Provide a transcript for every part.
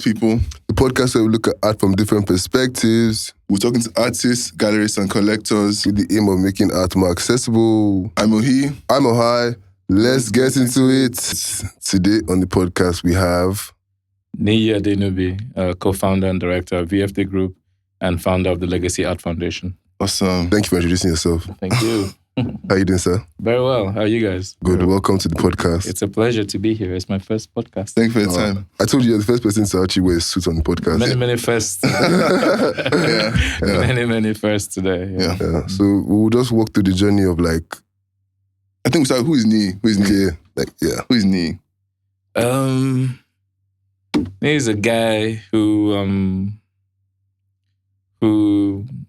Art People, The podcast where we look at art from different perspectives we're talking to artists, galleries, and collectors. with the aim of making art more accessible. I'm Ohi. I'm Ohai. Let's get into it. Today on the podcast we have Niyi Adenubi, co-founder and director of VFD Group and founder of the Legacy Art Foundation. Awesome. Thank you for introducing yourself. Thank you. How you doing, sir? Very well. How are you guys? Good. Welcome to the podcast. It's a pleasure to be here. It's my first podcast. Thank you for your time. I told you you're the first person to actually wear a suit on the podcast. Many firsts. Many firsts today. Yeah. Yeah. So we'll just walk through the journey of like, I think we started, who is Niyi? Who is Niyi? Who is Niyi? He's a guy who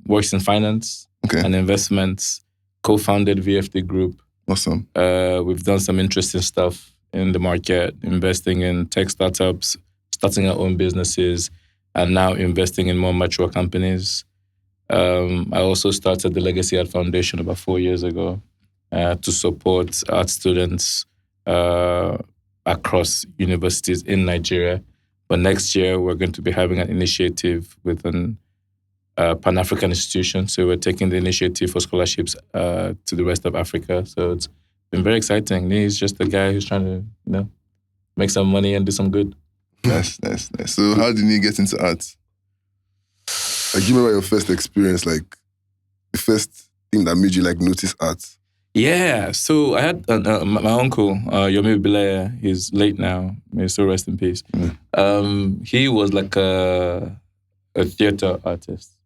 works in finance and investments, co-founded VFD Group. Awesome. We've done some interesting stuff in the market, investing in tech startups, starting our own businesses, and now investing in more mature companies. I also started the Legacy Art Foundation about 4 years ago to support art students across universities in Nigeria. But next year, we're going to be having an initiative with an Pan-African institution. So we're taking the initiative for scholarships to the rest of Africa. So it's been very exciting. He's just a guy who's trying to, make some money and do some good. Nice. So how did Niyi get into art? Like, you remember your first experience, like the first thing that made you like notice art? Yeah, so I had my uncle, Yomi Bilaya, he's late now, may so rest in peace. He was like a theater artist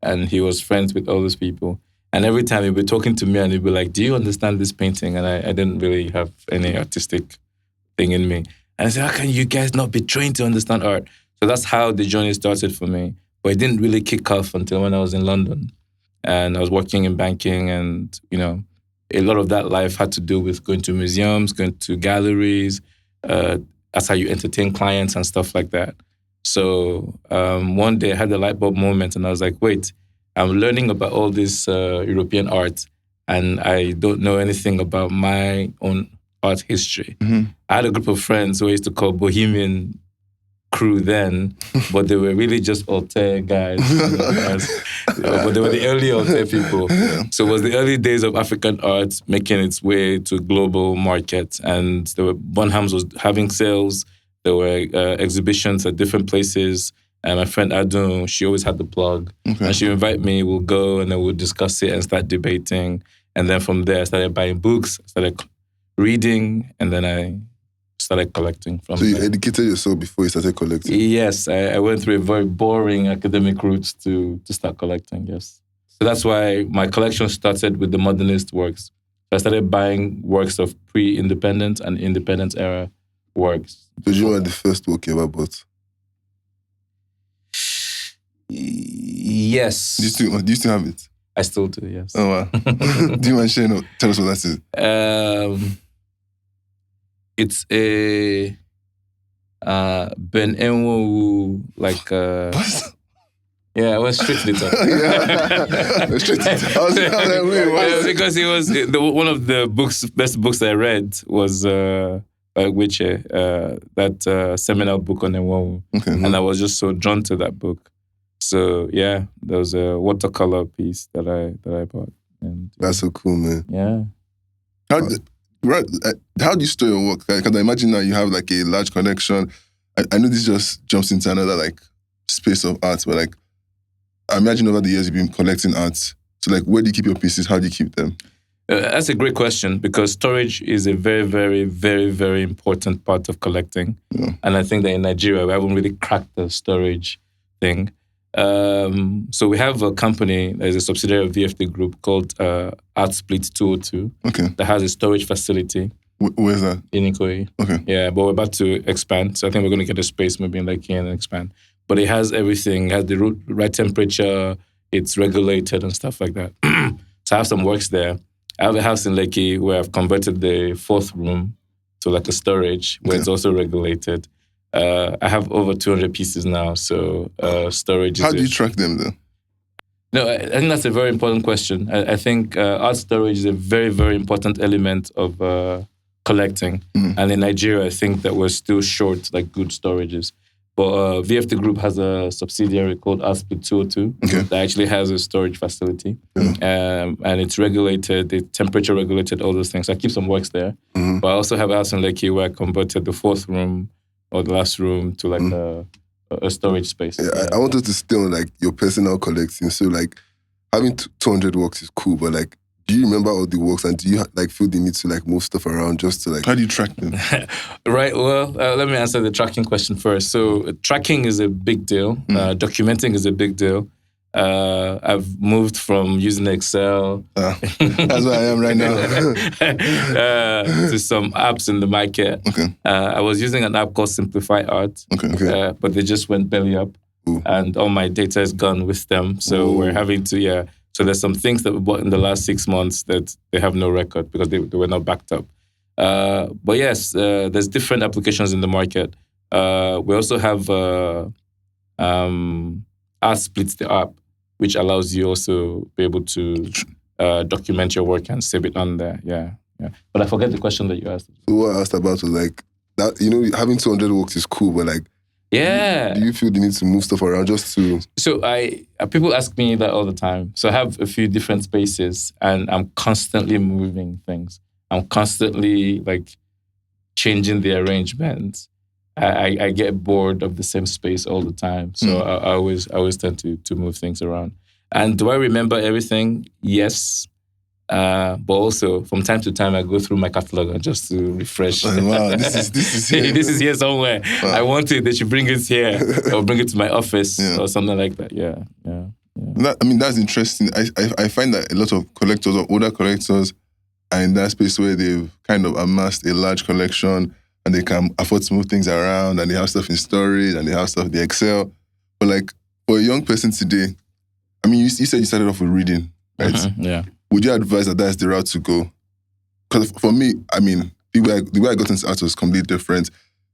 and he was friends with all those people. And every time he'd be talking to me and he'd be like, do you understand this painting? And I didn't really have any artistic thing in me. And I said, how can you guys not be trained to understand art? So that's how the journey started for me. But it didn't really kick off until when I was in London. And I was working in banking and, a lot of that life had to do with going to museums, going to galleries. That's how you entertain clients and stuff like that. So one day I had a light bulb moment and I was like, wait, I'm learning about all this European art and I don't know anything about my own art history. Mm-hmm. I had a group of friends who I used to call Bohemian crew then, but they were really just Altair guys. But they were the early Altair people. So it was the early days of African art making its way to global market. And there were Bonhams was having sales. There were exhibitions at different places. And my friend Adun, she always had the plug. Okay. And she would invite me, we'll go and then we'll discuss it and start debating. And then from there, I started buying books, started reading, and then I started collecting from So you there. educated yourself before you started collecting? Yes, I went through a very boring academic route to start collecting, yes. So that's why my collection started with the modernist works. I started buying works of pre-independent and independent era works. So do you know what the first work you ever bought? Yes. Do you still have it? I still do, yes. Oh, wow. Do you mind sharing? Tell us what that is. It's a Ben Enwo, like... What? Yeah, I went straight to the top. Yeah. Straight to the top. I was like, wait, what? Yeah, because it was one of the best books I read was by Wiche, that seminal book on Enwo. Okay. And I was just so drawn to that book. So yeah, there was a watercolor piece that I bought. And That's so cool, man. yeah. How do you store your work? Because I imagine now you have like a large collection. I know this just jumps into another like space of art, but like I imagine over the years you've been collecting art. So like, where do you keep your pieces? How do you keep them? That's a great question because storage is a very, very, very, very important part of collecting. Yeah. And I think that in Nigeria, we haven't really cracked the storage thing. So we have a company that is a subsidiary of VFD Group called Art Split 202 Okay. that has a storage facility Where's that? in Ikoyi. Okay. Yeah, but we're about to expand. So I think we're going to get a space maybe in Lekki and expand. But it has everything. It has the right temperature. It's regulated and stuff like that. So I have some works there. I have a house in Lekki where I've converted the fourth room to like a storage where it's also regulated. I have over 200 pieces now, so storage is... How do you track them then? No, I think that's a very important question. I think art storage is a very, very important element of collecting. And in Nigeria, I think that we're still short like good storages. But VFT Group has a subsidiary called Split 202 that actually has a storage facility. And it's regulated, it's temperature regulated, all those things. I keep some works there. But I also have a house in Lekki where I converted the 4th room or the last room to like a storage space. Yeah, I wanted to stay on like your personal collecting. So like having 200 works is cool, but like, do you remember all the works and do you like feel the need to like move stuff around just to like... How do you track them? Right, well, let me answer the tracking question first. So tracking is a big deal. Documenting is a big deal. I've moved from using Excel That's where I am right now. to some apps in the market. I was using an app called Simplify Art, but they just went belly up. And all my data is gone with them. So we're having to, So there's some things that we bought in the last 6 months that they have no record because they were not backed up. But yes, there's different applications in the market. We also have Art Splits the app, which allows you also be able to document your work and save it on there. Yeah. But I forget the question that you asked. So what I asked about was like, that, you know, having 200 works is cool, but like, do you feel the need to move stuff around just to... So people ask me that all the time. So I have a few different spaces and I'm constantly moving things. I'm constantly like changing the arrangements. I get bored of the same space all the time. So I always tend to move things around. And do I remember everything? Yes. But also from time to time I go through my catalog just to refresh. Wow, this is here. This is here somewhere. Wow. I want it. They should bring it here or bring it to my office or something like that. Yeah. That's interesting. I find that a lot of collectors or older collectors are in that space where they've kind of amassed a large collection and they can afford to move things around and they have stuff in storage and they have stuff in the Excel. But like for a young person today, I mean, you said you started off with reading, right? Yeah. Would you advise that that's the route to go? Because for me, I mean, the way I got into art was completely different.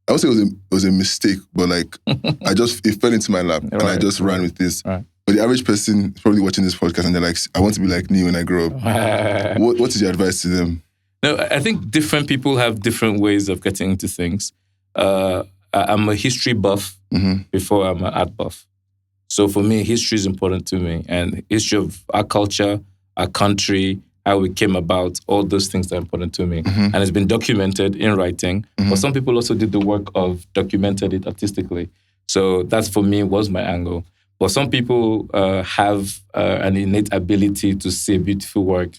I would say it was a mistake, but like it fell into my lap and I just ran with this. Right. But the average person is probably watching this podcast and they're like, I want to be like Niyi when I grow up. What is your advice to them? No, I think different people have different ways of getting into things. I'm a history buff before I'm an art buff. So for me, history is important to me, and history of our culture, our country, how we came about, all those things are important to me. And it's been documented in writing. But some people also did the work of documented it artistically. So that's for me was my angle. But some people have an innate ability to see beautiful work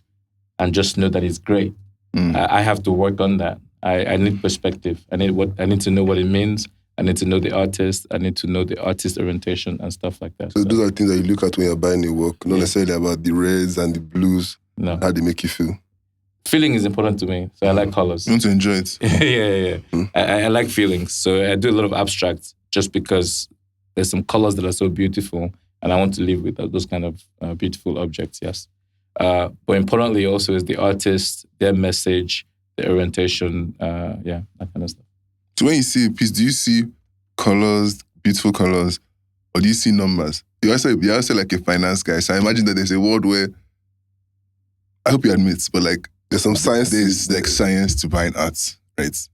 and just know that it's great. I have to work on that. I need perspective. I need to know what it means. I need to know the artist. I need to know the artist orientation and stuff like that. So those are things that you look at when you're buying a work, not necessarily about the reds and the blues, how they make you feel. Feeling is important to me, so I like colors. You want to enjoy it? Yeah. I like feelings, so I do a lot of abstracts just because there's some colors that are so beautiful, and I want to live with those kind of beautiful objects, yes. But importantly also is the artist, their message, their orientation, that kind of stuff. So when you see a piece, do you see colors, beautiful colors, or do you see numbers? You're also like a finance guy, so I imagine that there's a world where, I hope you admit, but like there's some science. There's like science to buying art, right?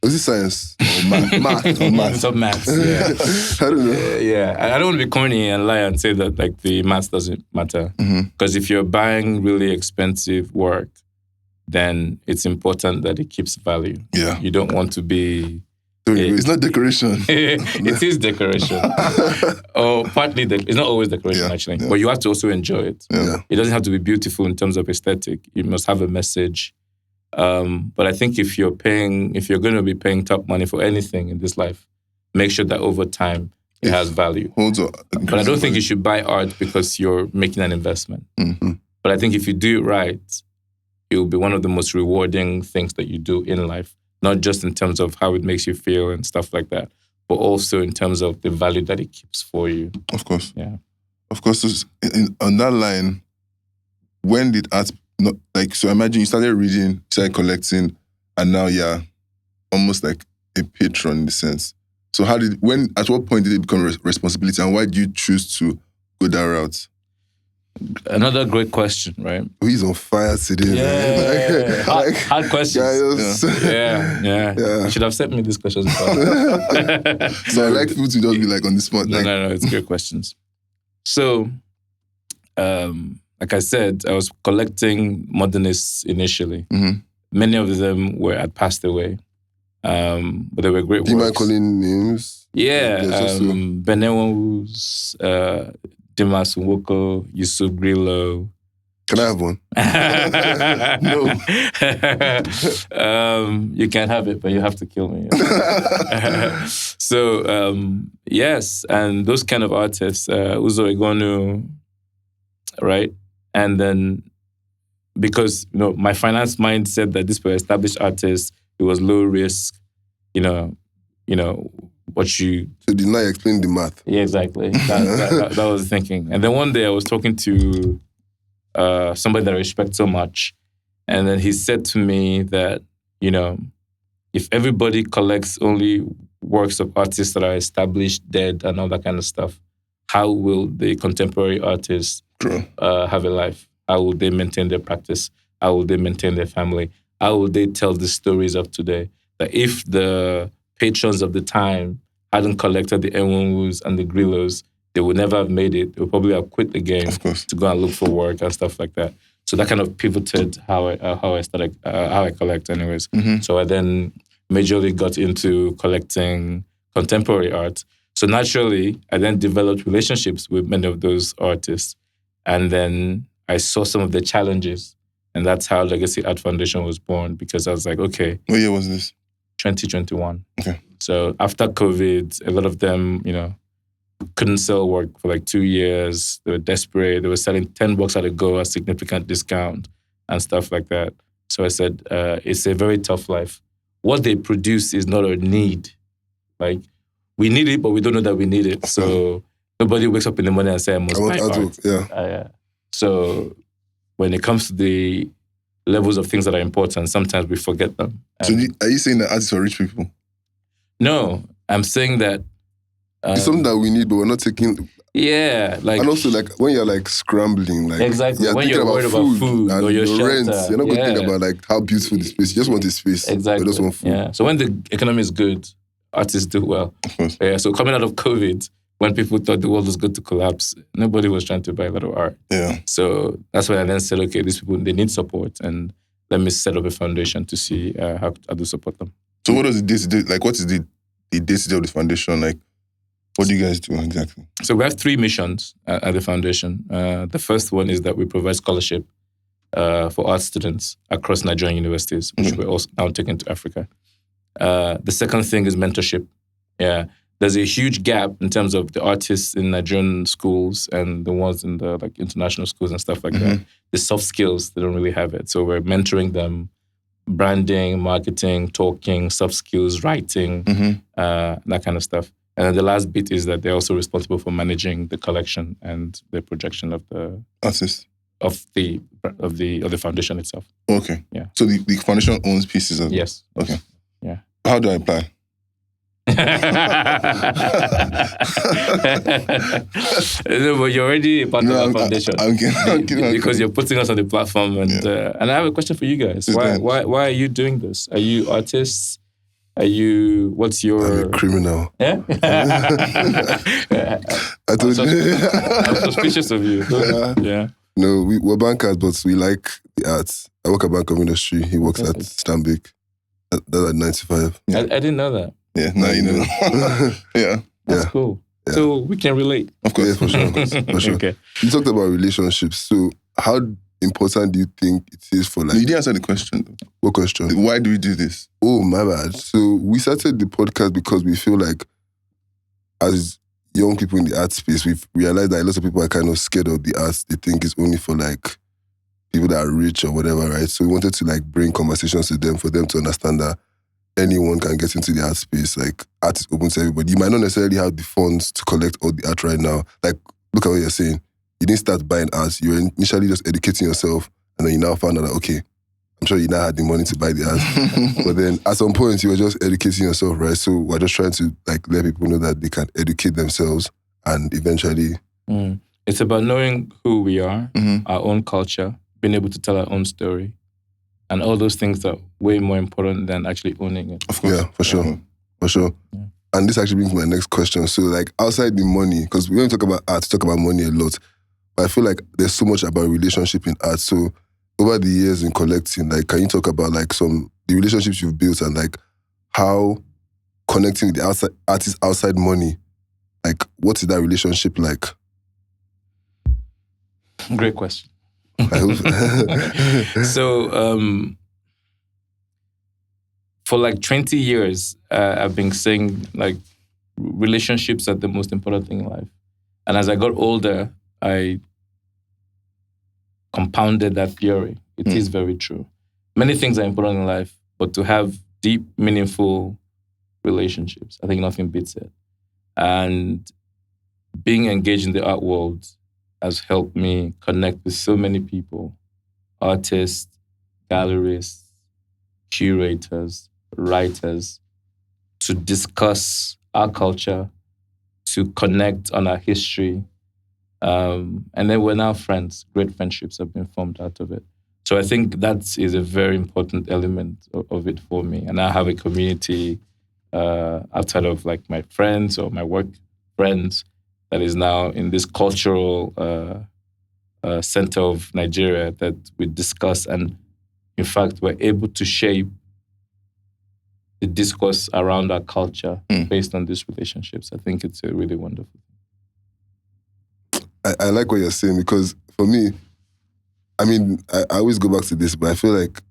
Is it science? Or math? It's not maths, yeah. I don't know. I don't want to be corny and lie and say that like the maths doesn't matter. Because if you're buying really expensive work, then it's important that it keeps value. Yeah. You don't want to be... It's not decoration. It is decoration. Or partly, it's not always decoration actually. Yeah. But you have to also enjoy it. Yeah. It doesn't have to be beautiful in terms of aesthetic. You must have a message. But I think if you're going to be paying top money for anything in this life, make sure that over time it has value. Holds on. But I don't think you should buy art because you're making an investment. But I think if you do it right, it will be one of the most rewarding things that you do in life, not just in terms of how it makes you feel and stuff like that, but also in terms of the value that it keeps for you. Of course. Yeah. Of course. So on that line, when did art, so imagine you started reading, started collecting, and now you're almost like a patron in the sense. So at what point did it become a responsibility, and why did you choose to go that route? Another great question, right? He's on fire today, man. Hard questions. Guys, Yeah. You should have sent me these questions before. So I like people to just be like on the spot. No, Like, it's great questions. So, like I said, I was collecting modernists initially. Mhm. Many of them had passed away, but they were great do you mind works. calling names? Yeah, just so- Benewus, Dimas Nwoko, Yusuf Grillo. Can I have one? You can have it, but you have to kill me. So, yes, and those kind of artists, Uzo Egonu, right? And then, because, my finance mind said that these were established artists, it was low risk, what you... So did not explain the math. Yeah, exactly. That was the thinking. And then one day I was talking to somebody that I respect so much. And then he said to me that, if everybody collects only works of artists that are established, dead, and all that kind of stuff, how will the contemporary artists have a life? How will they maintain their practice? How will they maintain their family? How will they tell the stories of today? That if the patrons of the time hadn't collected the Enwonwus and the Grillos, they would never have made it. They would probably have quit the game Of course. to go and look for work and stuff like that. So that kind of pivoted how I started, how I collect anyways. Mhm. So I then majorly got into collecting contemporary art. So naturally, I then developed relationships with many of those artists. And then I saw some of the challenges. And that's how Legacy Art Foundation was born, because I was like, okay, What year was this? 2021. Okay. So after COVID, a lot of them, couldn't sell work for like 2 years. They were desperate. They were selling $10 at a go, a significant discount and stuff like that. So I said, it's a very tough life. What they produce is not a need. Like, we need it, but we don't know that we need it. So nobody wakes up in the morning and says, I must buy art. artwork, yeah. Yeah. So when it comes to the levels of things that are important, sometimes we forget them. So are you saying that artists are rich people? No, I'm saying that... It's something that we need, but we're not taking... Yeah, like... And also, like, when you're, like, scrambling, like... Exactly. You're when thinking you're worried about food and or your rent. shelter. You're not going to think about, like, how beautiful the space. You just want the space. Exactly. You just want food. Yeah. So when the economy is good, artists do well. Of course. Yeah. So coming out of COVID, when people thought the world was going to collapse, nobody was trying to buy a lot of art. Yeah. So that's when I then said, okay, these people, they need support, and let me set up a foundation to see how to support them. So what does the day-to-day, like, what is the day-to-day of the foundation? Like, what do you guys do exactly? So we have 3 missions at the foundation. The first one is that we provide scholarship for art students across Nigerian universities, which we're also now taking to Africa. The second thing is mentorship. Yeah, there's a huge gap in terms of the artists in Nigerian schools and the ones in the like international schools and stuff like that. The soft skills, they don't really have it. So we're mentoring them, branding, marketing, talking, soft skills, writing, that kind of stuff. And then the last bit is that they're also responsible for managing the collection and the projection of the Artists. of the foundation itself. Okay. Yeah. So the foundation owns pieces of it? Yes. Okay. Yeah. How do I apply? No, but you're already a part of our foundation. I'm kidding. Because you're putting us on the platform, and and I have a question for you guys. Why are you doing this? Are you artists? Are you? What's your? I'm a criminal. Yeah. I told you. I'm suspicious of you. Yeah. No, we're bankers, but we like the arts. I work at Bank of Industry. He works at Stanbic. That's at 95. I didn't know that. Yeah, now you know. Yeah. That's cool. Yeah. So we can relate. Of course. Yeah, for sure. For sure. Okay. You talked about relationships. So how important do you think it is for You like... didn't answer the question. What question? Why do we do this? Oh, my bad. So we started the podcast because we feel like as young people in the art space, we've realized that a lot of people are kind of scared of the arts. They think it's only for like people that are rich or whatever, right? So we wanted to like bring conversations to them for them to understand that anyone can get into the art space. Like art is open to everybody. You might not necessarily have the funds to collect all the art right now. Like, look at what you're saying. You didn't start buying art. You were initially just educating yourself, and then you now found out that, okay, I'm sure you now had the money to buy the art. But then at some point, you were just educating yourself, right? So we're just trying to like let people know that they can educate themselves and eventually... It's about knowing who we are, Mhm. our own culture, being able to tell our own story, and all those things are way more important than actually owning it. Of course. Yeah, for sure. For sure. Yeah. And this actually brings me to my next question. So, like, outside the money, because we don't talk about art, we talk about money a lot. But I feel like there's so much about relationship in art. So, over the years in collecting, like, can you talk about like the relationships you've built and like how connecting with the artists outside money, like, what is that relationship like? Great question. I hope. So, for like 20 years, I've been saying like relationships are the most important thing in life. And as I got older, I compounded that theory. It is very true. Many things are important in life, but to have deep, meaningful relationships, I think nothing beats it. And being engaged in the art world has helped me connect with so many people, artists, gallerists, curators, writers, to discuss our culture, to connect on our history. And then we're now friends. Great friendships have been formed out of it. So I think that is a very important element of it for me. And I have a community outside of like my friends or my work friends that is now in this cultural center of Nigeria that we discuss. And in fact, we're able to shape the discourse around our culture based on these relationships. I think it's a really wonderful. I like what you're saying because for me, I mean, I always go back to this, but I feel like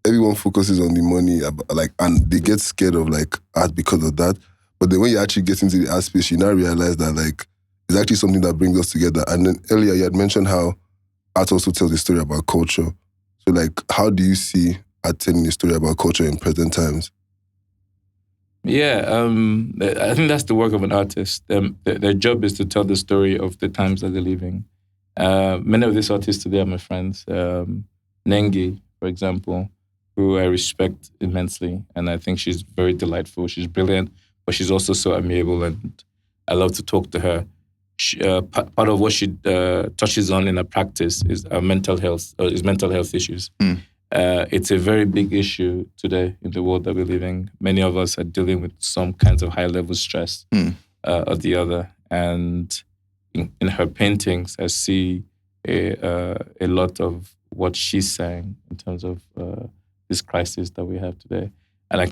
everyone focuses on the money, like, and they get scared of like art because of that. But then when you actually get into the art space, you now realize that like it's actually something that brings us together. And then earlier you had mentioned how art also tells a story about culture. So like, how do you see art telling a story about culture in present times? Yeah, I think that's the work of an artist. Their job is to tell the story of the times that they're living. Many of these artists today are my friends. Nengi, for example, who I respect immensely. And I think she's very delightful. She's brilliant, but she's also so amiable and I love to talk to her. Part of what she touches on in her practice is mental health issues. It's a very big issue today in the world that we live in. Many of us are dealing with some kinds of high-level stress or the other. And in her paintings, I see a lot of what she's saying in terms of this crisis that we have today. And I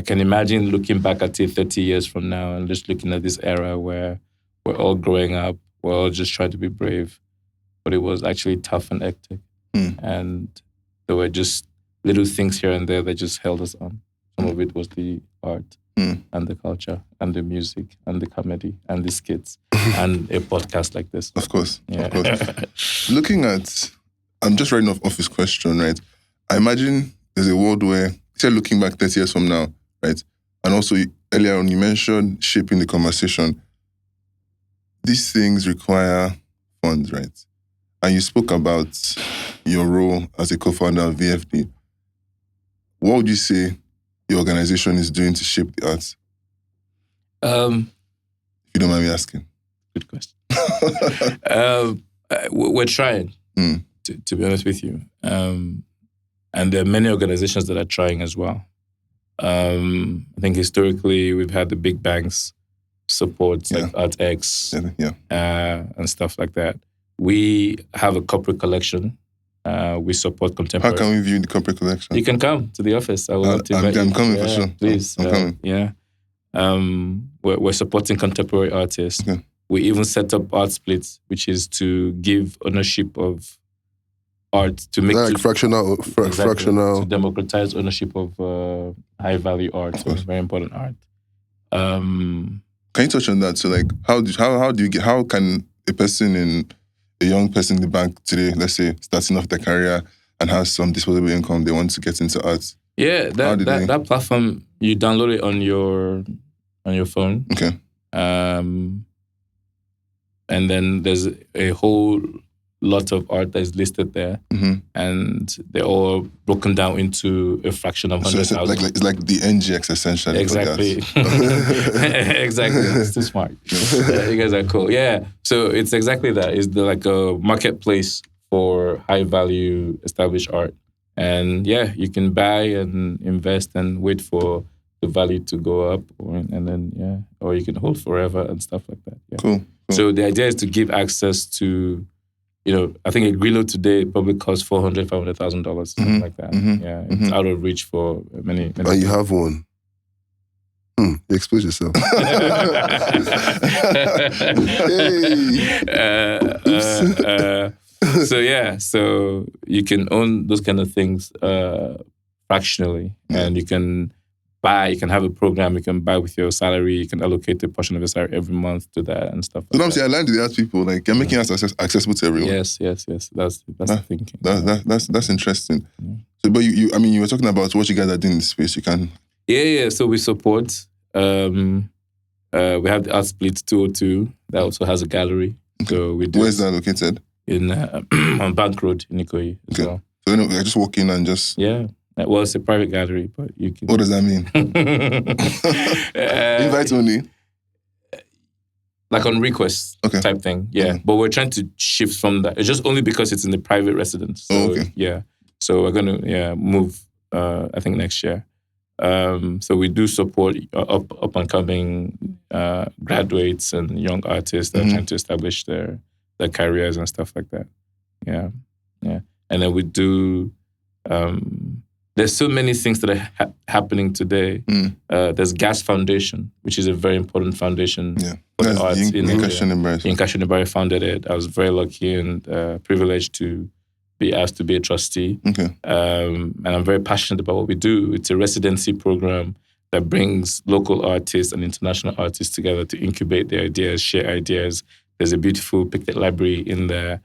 can imagine looking back at it 30 years from now and just looking at this era where we're all growing up, we're all just trying to be brave, but it was actually tough and hectic. And there were just little things here and there that just held us on. Some of it was the art and the culture and the music and the comedy and the skits and a podcast like this. Of course, Yeah. of course. Looking at, I'm just writing off this question, right? I imagine there's a world where, say looking back 30 years from now, right? And also earlier on you mentioned shaping the conversation. These things require funds, right? And you spoke about your role as a co-founder of VFD. What would you say your organization is doing to shape the arts? If you don't mind me asking. Good question. We're trying, to be honest with you. And there are many organizations that are trying as well. I think historically we've had the big banks support like ArtX and stuff like that. We have a corporate collection. We support contemporary. How can we view the corporate collection? You can come to the office. I would love to invite you. I'm coming for sure. Please. I'm coming. Yeah. We're supporting contemporary artists. Okay. We even set up art splits, which is to give ownership of art to make like fractional. to democratize ownership of high value art, so very important art. Can you touch on that? So like how can a young person in the bank today, let's say, starting off their career and has some disposable income, they want to get into art? Yeah, that platform, you download it on your phone. Okay. And then there's a whole lot of art that is listed there, and they're all broken down into a fraction of So 100,000. it's like the NGX essentially. Exactly. Exactly. It's too smart. You guys are cool. Yeah. So it's exactly that. It's like a marketplace for high value established art. And yeah, you can buy and invest and wait for the value to go up, or you can hold forever and stuff like that. Yeah. Cool. So the idea is to give access to, I think a Grillo today probably costs $400,000, $500,000, something like that. Yeah, it's out of reach for many. And you have one. You expose yourself. So you can own those kind of things fractionally, and you can buy. You can have a program. You can buy with your salary. You can allocate a portion of your salary every month to that and stuff. So I'm saying, I learned with the art people, like you're making it accessible to everyone. Yes. That's the thinking. That's interesting. So, but you were talking about what you guys are doing in the space. You can. Yeah. So we support. We have the Art Split 202 that also has a gallery. So we do. Where is that located? In on Bank Road in Ikoyi as well. So I just walk in and just. Yeah. Well, it's a private gallery, but you can. What does that mean? Invite only. Like on request type thing, yeah. Okay. But we're trying to shift from that. It's just only because it's in the private residence. So, yeah. So we're gonna move. I think next year. So we do support up and coming graduates and young artists that are trying to establish their careers and stuff like that. Yeah. And then we do. There's so many things that are happening today. There's Gas Foundation, which is a very important foundation for the arts in India. Yinka Shonibari founded it. I was very lucky and privileged to be asked to be a trustee. And I'm very passionate about what we do. It's a residency program that brings local artists and international artists together to incubate their ideas, share ideas. There's a beautiful picnic library in there.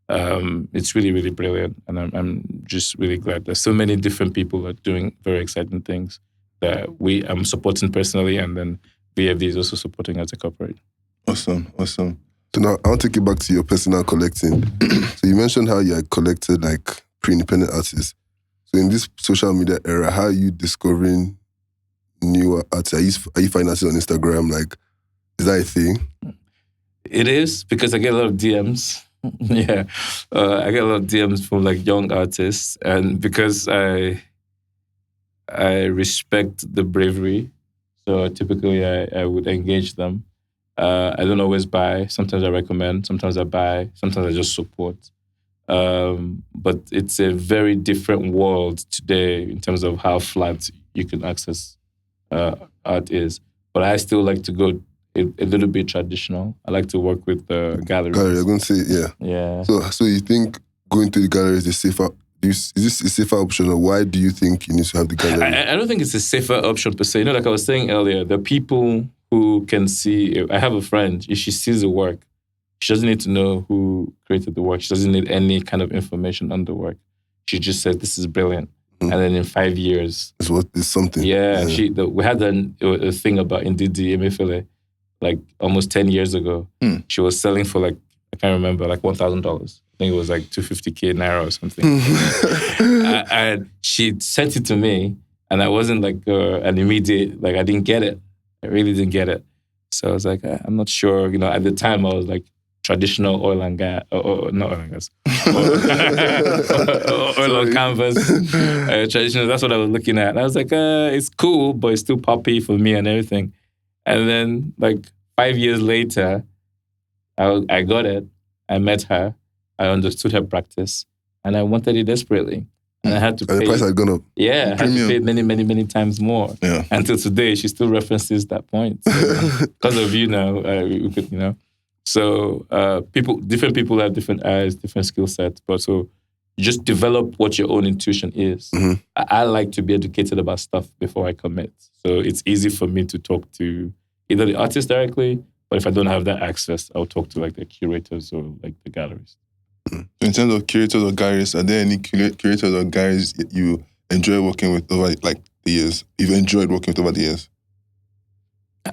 It's really, really brilliant. And I'm just really glad that so many different people are doing very exciting things that I'm supporting personally, and then VFD is also supporting as a corporate. Awesome. So now I want to get back to your personal collecting. So you mentioned how you collected like pre-independent artists. So in this social media era, how are you discovering newer artists? Are you finding artists on Instagram? Like, is that a thing? It is, because I get a lot of DMs. Yeah, I get a lot of DMs from like young artists, and because I respect the bravery, so typically I would engage them. I don't always buy. Sometimes I recommend. Sometimes I buy. Sometimes I just support. But it's a very different world today in terms of how flat you can access art is. But I still like to go a little bit traditional. I like to work with the galleries. Gallery, I'm going to say, yeah. Yeah. So you think going to the gallery is a safer? Is this a safer option, or why do you think you need to have the gallery? I don't think it's a safer option per se. Like I was saying earlier, the people who can see. I have a friend. If she sees the work, she doesn't need to know who created the work. She doesn't need any kind of information on the work. She just says, "This is brilliant." And then in 5 years, it's something. Yeah. We had a thing about Ndidi Emefiele, like almost 10 years ago. She was selling for like, I can't remember, like $1,000. I think it was like 250K Naira or something. And she sent it to me, and I wasn't like an immediate, like I didn't get it. I really didn't get it. So I was like, I'm not sure. At the time I was like traditional oil and gas, or not oil and gas, oil on canvas, traditional. That's what I was looking at. And I was like, it's cool, but it's too poppy for me and everything. And then like 5 years later, I got it. I met her. I understood her practice, and I wanted it desperately. And I had to pay. And the price had gone up. Yeah, I had to pay many, many, many times more. Yeah. Until today, she still references that point. So, because of you now, we could, So different people have different eyes, different skill sets. But so you just develop what your own intuition is. I like to be educated about stuff before I commit. So it's easy for me to talk to either the artist directly, but if I don't have that access, I'll talk to like the curators or like the galleries. In terms of curators or galleries, are there any curators or galleries you enjoy working with over like the years? You've enjoyed working with over the years?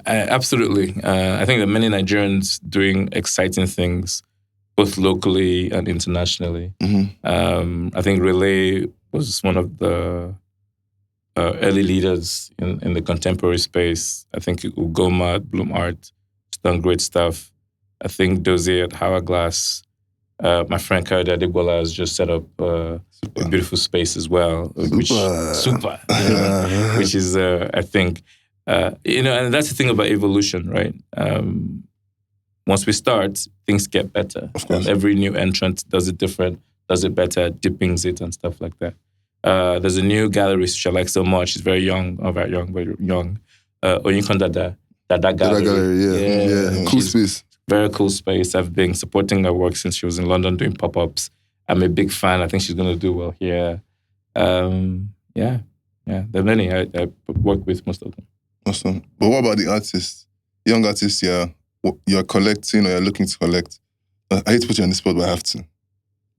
Absolutely. I think there are many Nigerians doing exciting things both locally and internationally. I think Relay was one of the early leaders in the contemporary space. I think Ugoma at Bloom Art has done great stuff. I think Dozie at Hourglass. My friend Kayode Adegbola has just set up a beautiful space as well, which is I think and that's the thing about evolution, right? Once we start, things get better. Of course. Every new entrant does it different, does it better, deepens it and stuff like that. There's a new gallery which I like so much. She's very young, not very young, but young. Oyinkon Dada Gallery. Yeah. Cool space. Very cool space. I've been supporting her work since she was in London doing pop-ups. I'm a big fan. I think she's going to do well here. There are many. I work with most of them. Awesome. But what about the artists? Young artists, you're collecting or you're looking to collect. I hate to put you on the spot, but I have to.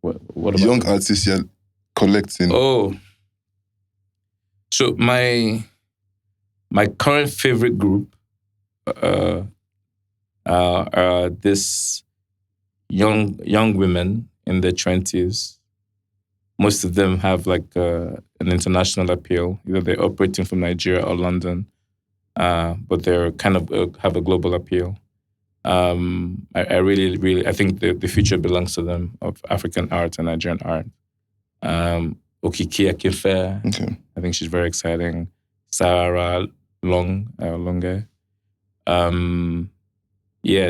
What about young artists, you're collecting? Oh. So my current favorite group are this young women in their 20s. Most of them have like an international appeal. Either they're operating from Nigeria or London, but they're kind of have a global appeal. I really I think the future belongs to them, of African art and Nigerian art. Okiki Akinfe, Okay. I think she's very exciting. Sarah Longe.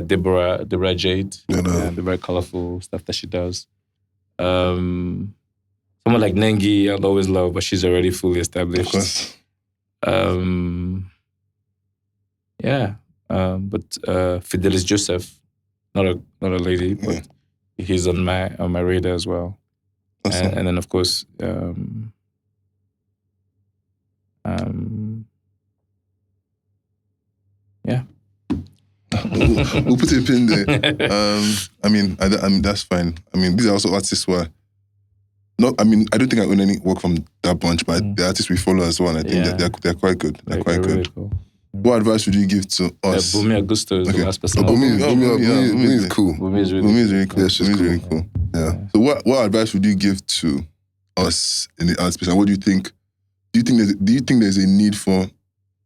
Deborah Jade. The very colorful stuff that she does. Someone like Nengi, I'll always love, but she's already fully established. Of course. But Fidelis Joseph, not a lady, but he's on my radar as well. Awesome. And then of course, We'll put a pin there. I mean, that's fine. I mean, these are also artists who are not. I mean, I don't think I own any work from that bunch, but the artists we follow as well. I think they're quite good. They're quite good. Really cool. What advice would you give to us? Bumi Augusto is the last person. Bumi is cool. Bumi is really Bumi is really cool. Yeah, she's Bumi is cool. really cool. Yeah. So what advice would you give to us in the art space? And what do you think? Do you think there's a need for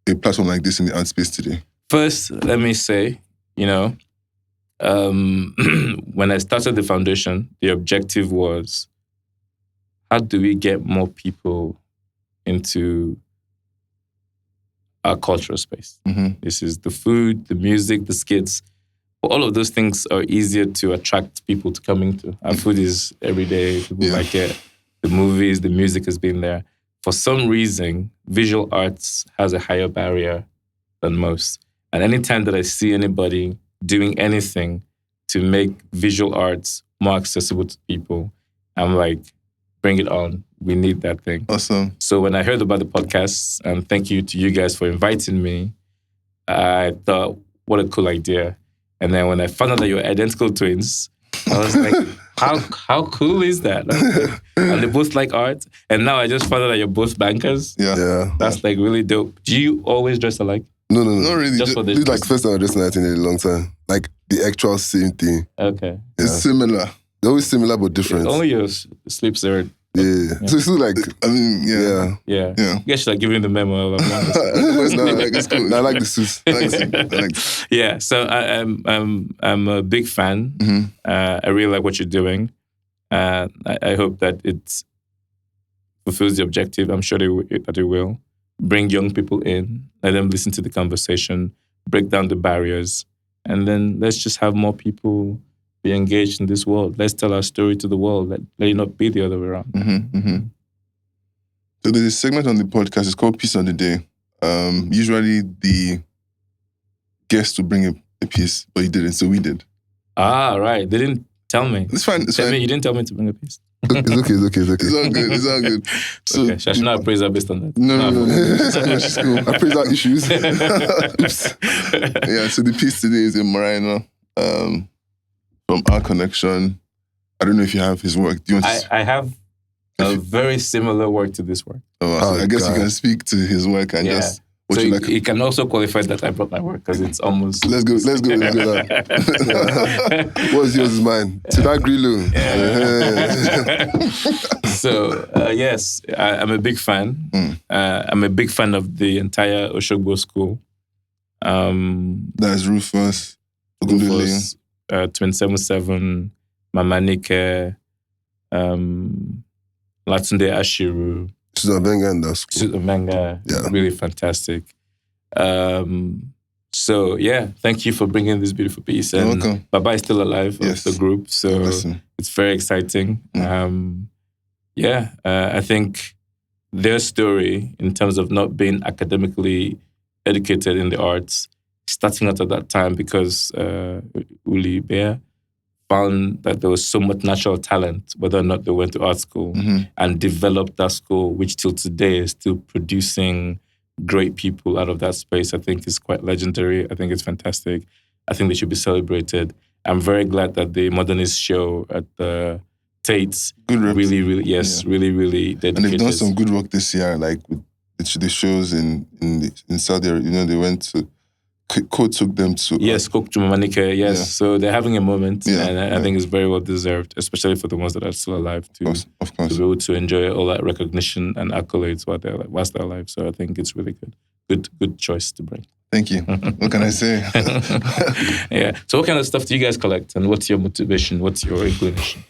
a platform like this in the art space today? First, let me say, when I started the foundation, the objective was, how do we get more people into our cultural space? Mm-hmm. This is the food, the music, the skits. All of those things are easier to attract people to come into. Our food is every day. People like it. The movies, the music has been there. For some reason, visual arts has a higher barrier than most. And anytime that I see anybody doing anything to make visual arts more accessible to people, I'm like, bring it on. We need that thing. Awesome. So when I heard about the podcast, and thank you to you guys for inviting me, I thought, what a cool idea. And then when I found out that you were identical twins, I was like, how cool is that? And they both like art. And now I just found out that you're both bankers. Yeah. That's like really dope. Do you always dress alike? No. Not really. Just for This is the... like first time I dressed like that in a long time. Like the actual same thing. Okay. It's similar. They're always similar but different. Only your sleeps are... Yeah. So it's like, I mean, yeah. Yeah. Yeah. I guess you're like giving the memo. No, it's cool. I like the suits. I like it. Yeah, so I'm a big fan. Mm-hmm. I really like what you're doing. I hope that it fulfills the objective. I'm sure that it will. Bring young people in, let them listen to the conversation, break down the barriers, and then let's just have more people be engaged in this world. Let's tell our story to the world. Let it not be the other way around. Mm-hmm. Mm-hmm. So there's a segment on the podcast. It's called Piece of the Day. Usually the guest will bring a piece, but he didn't, so we did. Ah, right. They didn't tell me. It's fine. It's Tell fine. me, you didn't tell me to bring a piece. It's okay. It's all good. It's all good. So, Okay, so I should not appraise her based on that. No. She's cool. I praise our issues. Yeah, so the piece today is a Marino from Our Connection. I don't know if you have his work. Do you want to... I have a very similar work to this work. I guess you can speak to his work and just What So you like? it can also qualify that I brought my work because it's almost. Let's go. Now. What's yours is mine. To that grillo. So yes, I'm a big fan. I'm a big fan of the entire Oshogbo school. That's Rufus. Rufus, 277, Mamanike, Latunde Ashiru, Susan Venga and that's cool. Susan Venga, Yeah. really fantastic. So yeah, thank you for bringing this beautiful piece. You're And welcome. Baba is still alive Yes. of the group, so Listen. it's very exciting. I think their story in terms of not being academically educated in the arts, starting out at that time because Uli Bear found that there was so much natural talent, whether or not they went to art school, and developed that school, which till today is still producing great people out of that space. I think is quite legendary. I think it's fantastic. I think they should be celebrated. I'm very glad that the Modernist show at the Tates Good reps. really, really And they've dedicated. done some good work this year, like with the shows in Saudi Arabia. You know, they went to. Code took them to. Yes, Coke to Mamanike, yes. Yeah. So they're having a moment, Yeah, and I yeah. think it's very well deserved, especially for the ones that are still alive to Of course. be able to enjoy all that recognition and accolades whilst they're alive. So I think it's really good. Good choice to bring. Thank you. What can I say? Yeah. So what kind of stuff do you guys collect, and what's your motivation? What's your inclination?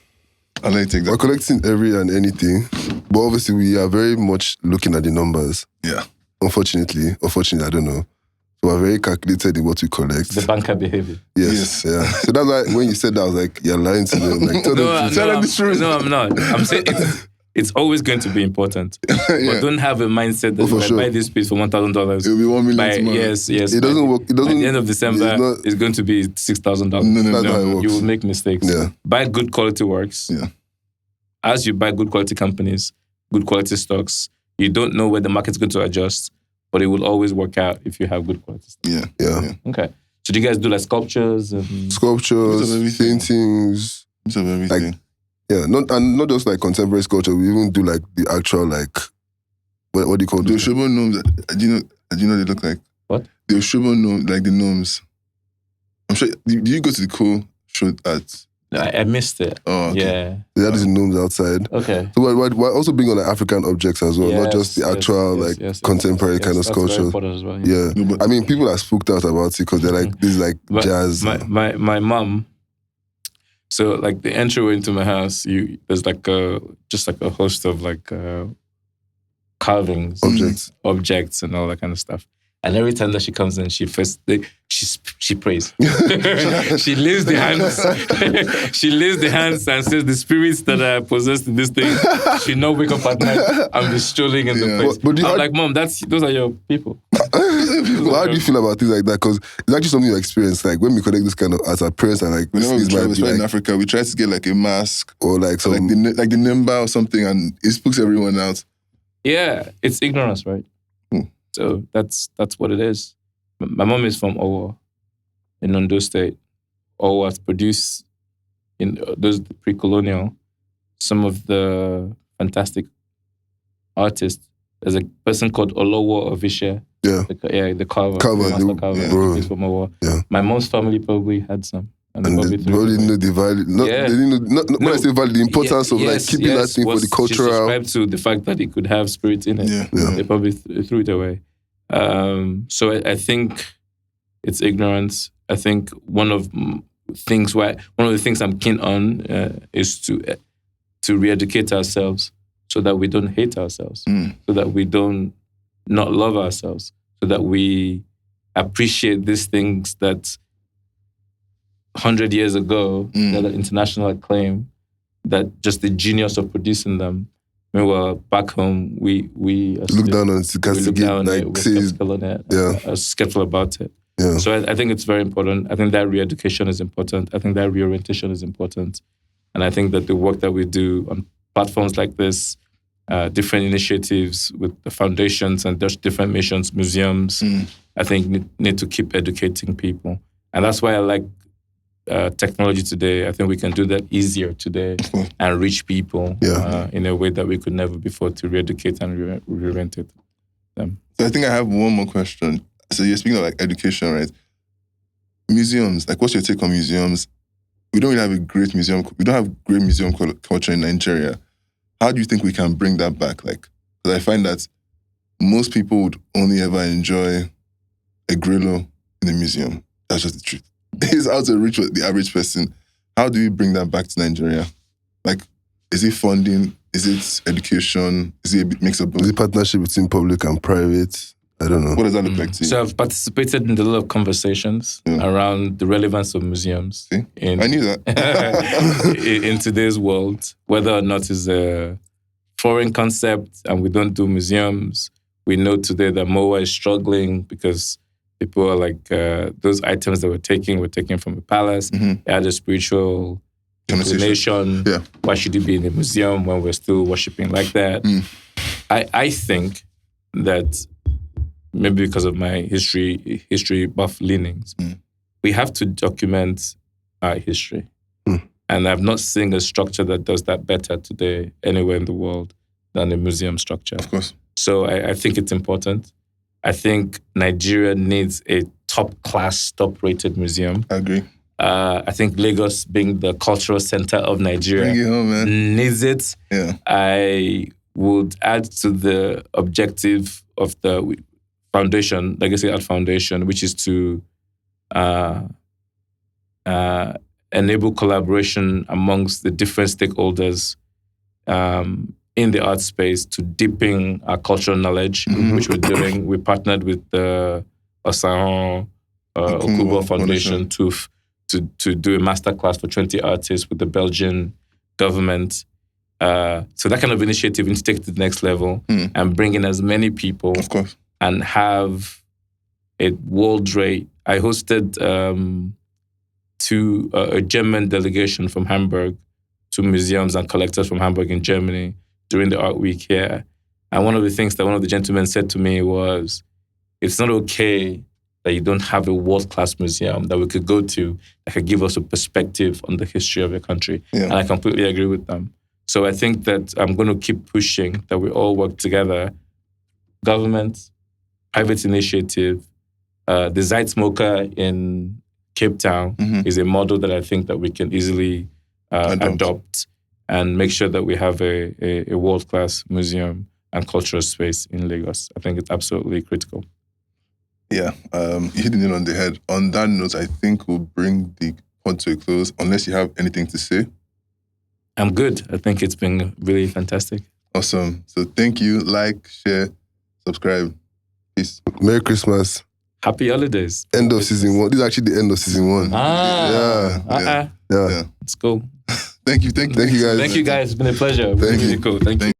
I'll let you take We're that. collecting every and anything, but obviously we are very much looking at the numbers. Yeah. Unfortunately, I don't know. So we're very calculated in what we collect. The banker behavior. Yes, yeah. So that's why when you said that, I was like, you're lying to them. Like, tell them. Tell them the truth. No, I'm not. I'm saying it's always going to be important, but Yeah. don't have a mindset that Oh, for if I sure. buy this piece for $1,000. It'll be 1 million By, tomorrow. yes. It doesn't work. It At doesn't. the end of December, it's not- it's going to be $6,000. No. That's not how it works. You will make mistakes. Yeah. Buy good quality works. Yeah. As you buy good quality companies, good quality stocks, you don't know where the market's going to adjust, but it will always work out if you have good quality stocks. Yeah. Okay. So do you guys do like sculptures and Bit of Sculptures, everything. paintings. Bit of everything. Yeah, not just like contemporary sculpture. We even do like the actual like what do you call The it? Oshobo gnomes, do you know they look like? What? The Oshobo gnomes, like the gnomes. I'm sure, do you go to the cool show at? I missed it. Oh, okay. Yeah. They have these gnomes outside. Okay. So we're also bring on like African objects as well, not just the actual contemporary kind of That's very sculpture. important as well. Yeah. No, but I mean, people are spooked out about it because they're like, this is like But jazz. My mom. So like the entryway into my house, there's like a host of like carvings, objects, and all that kind of stuff. And every time that she comes in, she prays. She lays the hands. She lays the hands and says, "The spirits that are possessed in this thing should not wake up at night and be strolling in the Yeah. place." But I'm like, Mom, those are your people. Well, how do you feel about things like that? Because it's actually something you experience. Like when we collect this kind of as our parents are like, whenever this we travel, might be especially in like, Africa, we try to get like a mask or like or some, like the Nimba or something, and it spooks everyone out. Yeah, it's ignorance, right? So that's what it is. My mom is from Owo, in Ondo State. Owo has produced in those pre-colonial some of the fantastic artists. There's a person called Olowo Ovishe. Yeah. The carver. Carver, Master the- carver. bro. He's from Owo. Yeah. My mom's family probably had some. and probably they threw it probably away. know the value. They didn't know, when I say value, the importance of like keeping that thing for the She cultural. subscribed to the fact that it could have spirits in it. Yeah. Yeah. They probably threw it away. So I think it's ignorance. I think one of the things I'm keen on is to re-educate ourselves so that we don't hate ourselves, so that we don't not love ourselves, so that we appreciate these things that 100 years ago, that are international acclaim, that just the genius of producing them. Meanwhile, back home, we Look down on it, we're skeptical on it, Yeah. skeptical about it. Yeah. So I think it's very important. I think that re-education is important. I think that reorientation is important. And I think that the work that we do on platforms like this, different initiatives with the foundations and just different missions, museums, I think need to keep educating people. And that's why I like technology today. I think we can do that easier today and reach people in a way that we could never before to re-educate and reorient them. So I think I have one more question. So you're speaking of like education, right? Museums, like what's your take on museums? We don't really have a great museum. We don't have great museum culture in Nigeria. How do you think we can bring that back? Like, because I find that most people would only ever enjoy a Grillo in a museum. That's just the truth. It's how to reach the average person. How do we bring that back to Nigeria? Like, is it funding? Is it education? Is it a mix of both? Is it partnership between public and private? I don't know. What does that look like to you? So I've participated in a lot of conversations around the relevance of museums See? I knew that. in today's world, whether or not it's a foreign concept and we don't do museums. We know today that MOA is struggling because people are like, those items that were taken from a palace. It had a spiritual inclination. Yeah. Why should it be in a museum when we're still worshipping like that? I think that maybe because of my history buff leanings, we have to document our history. And I've not seen a structure that does that better today anywhere in the world than a museum structure. Of course. So I think it's important. I think Nigeria needs a top-class, top-rated museum. I agree. I think Lagos, being the cultural center of Nigeria, Bring it home, man. needs it. Yeah. I would add to the objective of the foundation, Legacy Art Foundation, which is to enable collaboration amongst the different stakeholders in the art space to deepen our cultural knowledge, which we're doing. We partnered with the Osahan Okubo Foundation to do a masterclass for 20 artists with the Belgian government. So that kind of initiative we need to take it to the next level and bring in as many people. Of course. And have a world rate. I hosted a German delegation from Hamburg, to museums and collectors from Hamburg in Germany during the art week here. And one of the things that one of the gentlemen said to me was, it's not okay that you don't have a world-class museum that we could go to that could give us a perspective on the history of your country. Yeah. And I completely agree with them. So I think that I'm going to keep pushing that we all work together. Government, private initiative, the Zeitsmoker in Cape Town is a model that I think that we can easily adopt and make sure that we have a world-class museum and cultural space in Lagos. I think it's absolutely critical. Yeah, you hit the nail on the head. On that note, I think we'll bring the pod to a close, unless you have anything to say. I'm good. I think it's been really fantastic. Awesome. So thank you. Like, share, subscribe. Peace. Merry Christmas. Happy holidays. End of season 1. This is actually the end of season 1. Yeah. Let's go. Thank you. Thank you, guys. Thank you, guys. It's been a pleasure. Thank you. Really cool. Thank you.